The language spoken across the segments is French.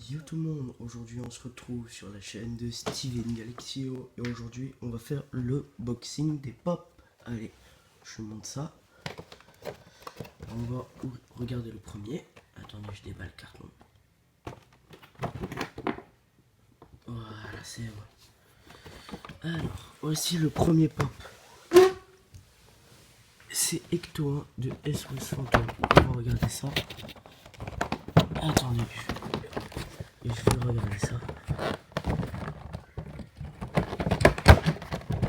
Yo tout le monde, aujourd'hui on se retrouve sur la chaîne de Steven Galaxio et aujourd'hui on va faire le boxing des pop. Allez, je monte ça. On va regarder le premier. Attendez, je déballe le carton. Voilà, c'est bon. Alors, voici le premier pop. C'est Ecto 1 de S61. On va regarder ça. Attendez, je vais regarder ça.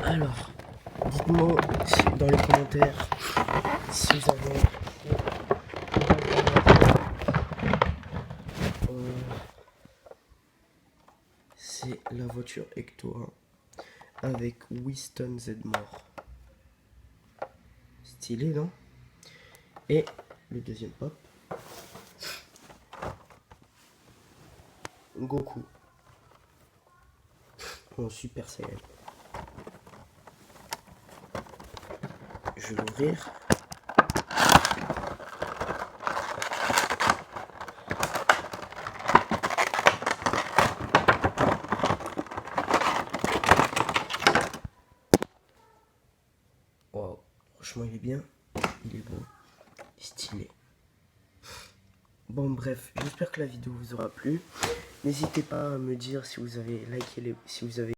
Alors, dites-moi dans les commentaires si vous avez c'est la voiture Ecto 1 avec Winston Zedmore. Stylé, non? Et le deuxième pop, Goku en Super Saiyan. Je vais l'ouvrir. Wow, franchement il est bien, il est beau, stylé. Bon bref, j'espère que la vidéo vous aura plu. N'hésitez pas à me dire si vous avez liké si vous avez